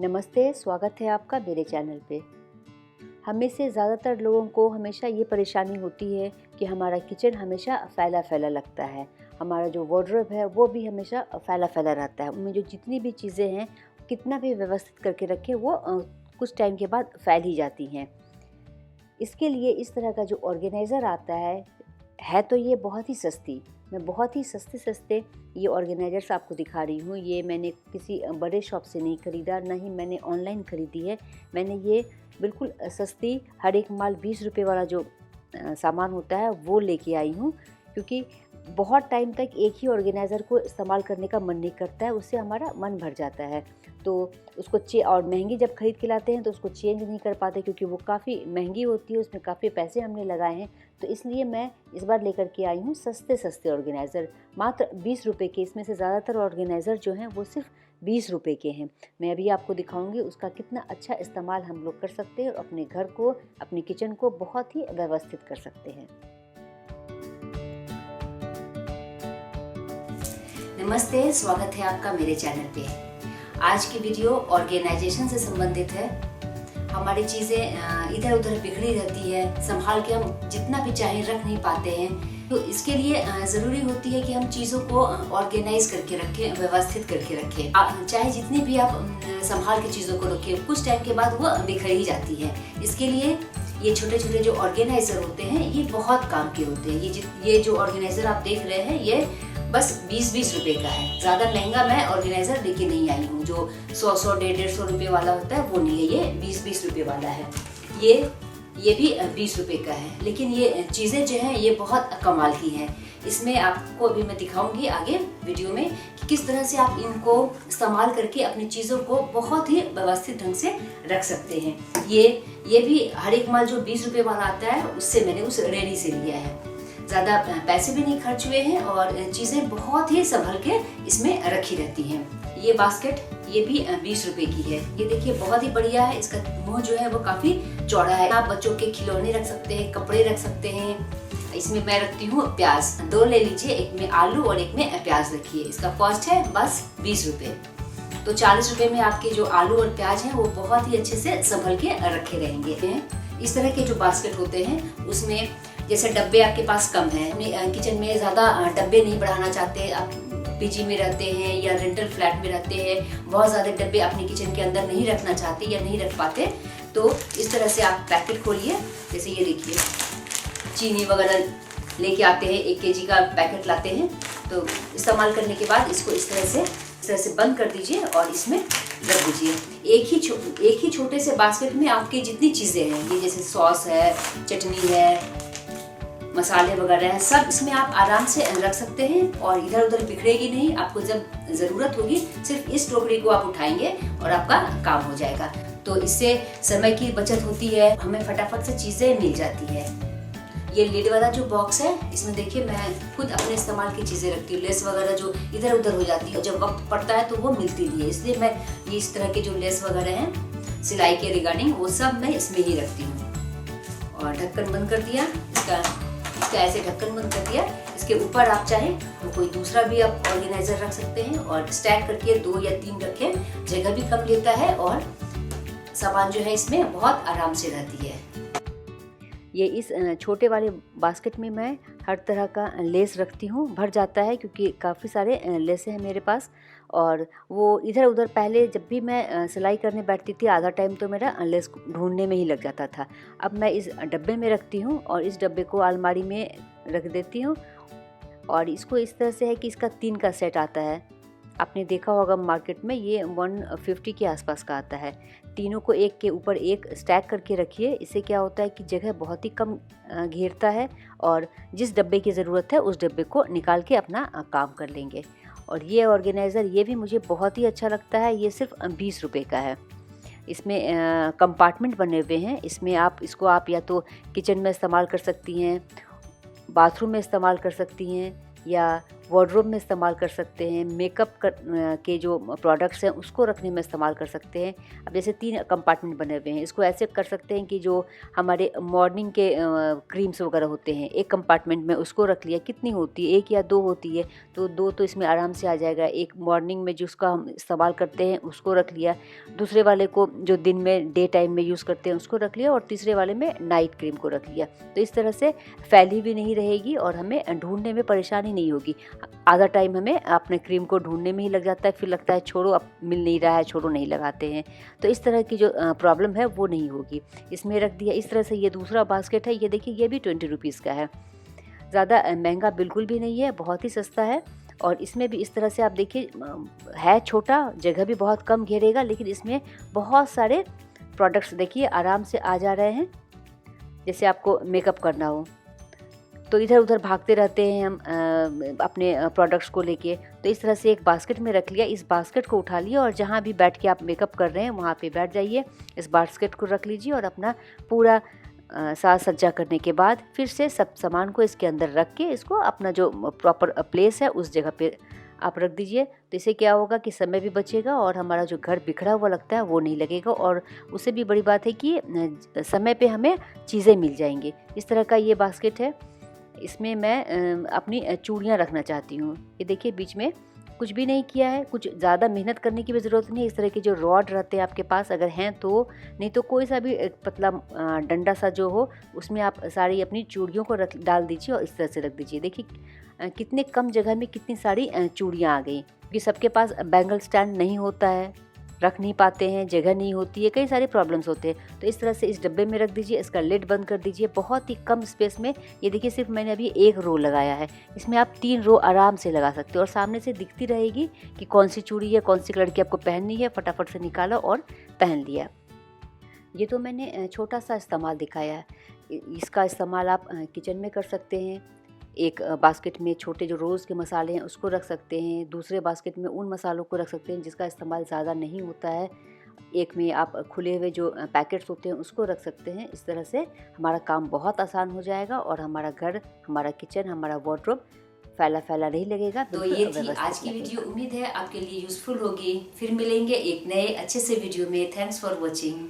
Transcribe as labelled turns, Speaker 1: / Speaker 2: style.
Speaker 1: नमस्ते, स्वागत है आपका मेरे चैनल पे। हम में से ज़्यादातर लोगों को हमेशा ये परेशानी होती है कि हमारा किचन हमेशा फैला-फैला लगता है। हमारा जो वार्डरोब है वो भी हमेशा फैला-फैला रहता है। उनमें जो जितनी भी चीज़ें हैं, कितना भी व्यवस्थित करके रखें वो कुछ टाइम के बाद फैल ही जाती हैं। इसके लिए इस तरह का जो ऑर्गेनाइज़र आता है तो ये बहुत ही सस्ती। मैं बहुत ही सस्ते-सस्ते ये ऑर्गेनाइज़र्स आपको दिखा रही हूँ। ये मैंने किसी बड़े शॉप से नहीं खरीदा, ना ही मैंने ऑनलाइन खरीदी है। मैंने ये बिल्कुल सस्ती हर एक माल 20 रुपए वाला जो सामान होता है वो लेके आई हूँ, क्योंकि बहुत टाइम तक एक ही ऑर्गेनाइज़र को इस्तेमाल करने का मन नहीं करता है, उससे हमारा मन भर जाता है। तो उसको और महंगी जब खरीद के लाते हैं तो उसको चेंज नहीं कर पाते, क्योंकि वो काफ़ी महंगी होती है, उसमें काफ़ी पैसे हमने लगाए हैं। तो इसलिए मैं इस बार लेकर के आई हूँ सस्ते ऑर्गेनाइज़र, मात्र 20 रुपए के। इसमें से ज़्यादातर ऑर्गेनाइज़र जो हैं वो सिर्फ 20 रुपए के हैं। मैं अभी आपको दिखाऊंगी उसका कितना अच्छा इस्तेमाल हम लोग कर सकते हैं और अपने घर को, अपने किचन को बहुत ही व्यवस्थित कर सकते हैं।
Speaker 2: नमस्ते, स्वागत है आपका मेरे चैनल पे। आज की वीडियो ऑर्गेनाइजेशन से संबंधित है। हमारी चीज़ें इधर उधर बिखरी रहती है, संभाल के हम जितना भी चाहे रख नहीं पाते हैं। तो इसके लिए ज़रूरी होती है कि हम चीज़ों को ऑर्गेनाइज करके रखें, व्यवस्थित करके रखें। चाहे जितनी भी आप संभाल के चीज़ों को रखें, कुछ टाइम के बाद वो बिखर ही जाती है। इसके लिए ये छोटे छोटे जो ऑर्गेनाइज़र होते हैं ये बहुत काम के होते हैं। ये जो ऑर्गेनाइज़र आप देख रहे हैं ये बस 20-20 रुपए का है। ज़्यादा महंगा मैं ऑर्गेनाइज़र लेके नहीं आई हूँ। जो 100-100, 150-150 रुपए वाला होता है वो नहीं है, ये 20-20 रुपए वाला है। ये भी 20 रुपए का है। लेकिन ये चीज़ें जो हैं ये बहुत कमाल की हैं। इसमें आपको अभी मैं दिखाऊंगी आगे वीडियो में कि किस तरह से आप इनको इस्तेमाल करके अपनी चीज़ों को बहुत ही व्यवस्थित ढंग से रख सकते हैं। ये भी हर एक माल जो 20 रुपए वाला आता है उससे मैंने उस रेडी से लिया है। ज़्यादा पैसे भी नहीं खर्च हुए हैं और चीज़ें बहुत ही संभल के इसमें रखी रहती हैं। ये बास्केट ये भी 20 रुपए की है। ये देखिए बहुत ही बढ़िया है। इसका मुंह जो है वो काफ़ी चौड़ा है। आप बच्चों के खिलौने रख सकते हैं, कपड़े रख सकते हैं। इसमें मैं रखती हूँ प्याज। 2 ले लीजिए, एक में आलू और एक में प्याज रखिए। इसका कॉस्ट है बस 20 रुपए। तो 40 रुपए में आपके जो आलू और प्याज हैं वो बहुत ही अच्छे से संभल के रखे रहेंगे। इस तरह के जो बास्केट होते हैं उसमें जैसे डब्बे आपके पास कम है, अपने किचन में ज़्यादा डब्बे नहीं बढ़ाना चाहते, आप पीजी में रहते हैं या रेंटल फ्लैट में रहते हैं, बहुत ज़्यादा डब्बे अपने किचन के अंदर नहीं रखना चाहते या नहीं रख पाते, तो इस तरह से आप पैकेट खोलिए। जैसे ये देखिए चीनी वगैरह लेके आते हैं, 1 kg का पैकेट लाते हैं। तो इस्तेमाल करने के बाद इसको इस तरह से बंद कर दीजिए और इसमें रख दीजिए। एक ही छोटे से बास्केट में आपकी जितनी चीज़ें हैं, ये जैसे सॉस है, चटनी है, मसाले वगैरह है, सब इसमें आप आराम से रख सकते हैं और इधर उधर बिखरेगी नहीं। आपको जब ज़रूरत होगी सिर्फ इस टोकरी को आप उठाएंगे और आपका काम हो जाएगा। तो इससे समय की बचत होती है, हमें फटाफट से चीज़ें मिल जाती है। ये लिड वाला जो बॉक्स है इसमें देखिए मैं खुद अपने इस्तेमाल की चीज़ें रखती हूँ। लेस वगैरह जो इधर उधर हो जाती है, जब वक्त पड़ता है तो वो मिलती नहीं है, इसलिए मैं ये इस तरह के जो लेस वगैरह हैं सिलाई के रिगार्डिंग वो सब मैं इसमें ही रखती हूँ। और ढक्कन बंद कर दिया, इसका ऐसे ढक्कन बंद कर दिया। इसके ऊपर आप चाहें तो कोई दूसरा भी आप ऑर्गेनाइजर रख सकते हैं और स्टैक करके 2 या 3 रखें, जगह भी कम लेता है और सामान जो है इसमें बहुत आराम से रहती है।
Speaker 1: ये इस छोटे वाले बास्केट में मैं हर तरह का लेस रखती हूँ। भर जाता है क्योंकि काफ़ी सारे लेसें हैं मेरे पास, और वो इधर उधर पहले जब भी मैं सिलाई करने बैठती थी आधा टाइम तो मेरा लेस ढूंढने में ही लग जाता था। अब मैं इस डब्बे में रखती हूँ और इस डब्बे को अलमारी में रख देती हूँ। और इसको इस तरह से है कि इसका 3 का सेट आता है। आपने देखा होगा मार्केट में ये 150 के आसपास का आता है। तीनों को एक के ऊपर एक स्टैक करके रखिए। इससे क्या होता है कि जगह बहुत ही कम घेरता है और जिस डब्बे की ज़रूरत है उस डब्बे को निकाल के अपना काम कर लेंगे। और ये ऑर्गेनाइज़र ये भी मुझे बहुत ही अच्छा लगता है। ये सिर्फ 20 रुपए का है। इसमें कंपार्टमेंट बने हुए हैं। इसमें इसको आप या तो किचन में इस्तेमाल कर सकती हैं, बाथरूम में इस्तेमाल कर सकती हैं, या वार्डरोब में इस्तेमाल कर सकते हैं, मेकअप के जो प्रोडक्ट्स हैं उसको रखने में इस्तेमाल कर सकते हैं। अब जैसे 3 कंपार्टमेंट बने हुए हैं, इसको ऐसे कर सकते हैं कि जो हमारे मॉर्निंग के क्रीम्स वगैरह होते हैं, एक कंपार्टमेंट में उसको रख लिया। कितनी होती है, 1 या 2 होती है, तो 2 तो इसमें आराम से आ जाएगा। एक मॉर्निंग में जिसका हम इस्तेमाल करते हैं उसको रख लिया, दूसरे वाले को जो दिन में डे टाइम में यूज़ करते हैं उसको रख लिया, और तीसरे वाले में नाइट क्रीम को रख लिया। तो इस तरह से फैली भी नहीं रहेगी और हमें ढूंढने में परेशानी नहीं होगी। आधा टाइम हमें अपने क्रीम को ढूंढने में ही लग जाता है, फिर लगता है छोड़ो अब मिल नहीं रहा है, छोड़ो नहीं लगाते हैं। तो इस तरह की जो प्रॉब्लम है वो नहीं होगी। इसमें रख दिया इस तरह से। ये दूसरा बास्केट है, ये देखिए ये भी 20 रुपीज़ का है, ज़्यादा महंगा बिल्कुल भी नहीं है, बहुत ही सस्ता है। और इसमें भी इस तरह से आप देखिए है छोटा, जगह भी बहुत कम घेरेगा, लेकिन इसमें बहुत सारे प्रोडक्ट्स देखिए आराम से आ जा रहे हैं। जैसे आपको मेकअप करना हो तो इधर उधर भागते रहते हैं हम अपने प्रोडक्ट्स को लेके, तो इस तरह से एक बास्केट में रख लिया। इस बास्केट को उठा लिया और जहाँ भी बैठ के आप मेकअप कर रहे हैं वहाँ पे बैठ जाइए, इस बास्केट को रख लीजिए और अपना पूरा साज सज्जा करने के बाद फिर से सब सामान को इसके अंदर रख के इसको अपना जो प्रॉपर प्लेस है उस जगह पे आप रख दीजिए। तो इससे क्या होगा कि समय भी बचेगा और हमारा जो घर बिखरा हुआ लगता है वो नहीं लगेगा, और उससे भी बड़ी बात है कि समय पे हमें चीज़ें मिल जाएंगी। इस तरह का ये बास्केट है। इसमें मैं अपनी चूड़ियाँ रखना चाहती हूँ। ये देखिए बीच में कुछ भी नहीं किया है, कुछ ज़्यादा मेहनत करने की भी ज़रूरत नहीं है। इस तरह के जो रॉड रहते हैं आपके पास अगर हैं तो, नहीं तो कोई सा भी एक पतला डंडा सा जो हो उसमें आप सारी अपनी चूड़ियों को डाल दीजिए और इस तरह से रख दीजिए। देखिए कितने कम जगह में कितनी सारी चूड़ियाँ आ गई, क्योंकि सबके पास बैंगल स्टैंड नहीं होता है, रख नहीं पाते हैं, जगह नहीं होती है, कई सारे प्रॉब्लम्स होते हैं। तो इस तरह से इस डब्बे में रख दीजिए, इसका लिड बंद कर दीजिए। बहुत ही कम स्पेस में, ये देखिए सिर्फ मैंने अभी 1 रो लगाया है, इसमें आप 3 रो आराम से लगा सकते हो और सामने से दिखती रहेगी कि कौन सी चूड़ी है, कौन सी कलर की आपको पहननी है, फटाफट से निकाला और पहन लिया। ये तो मैंने छोटा सा इस्तेमाल दिखाया है, इसका इस्तेमाल आप किचन में कर सकते हैं। एक बास्केट में छोटे जो रोज़ के मसाले हैं उसको रख सकते हैं, दूसरे बास्केट में उन मसालों को रख सकते हैं जिसका इस्तेमाल ज़्यादा नहीं होता है, एक में आप खुले हुए जो पैकेट्स होते हैं उसको रख सकते हैं। इस तरह से हमारा काम बहुत आसान हो जाएगा और हमारा घर, हमारा किचन, हमारा वार्डरोब फैला फैला नहीं लगेगा।
Speaker 2: तो ये थी आज की वीडियो, उम्मीद है आपके लिए यूज़फुल होगी। फिर मिलेंगे एक नए अच्छे से वीडियो में। Thanks for watching.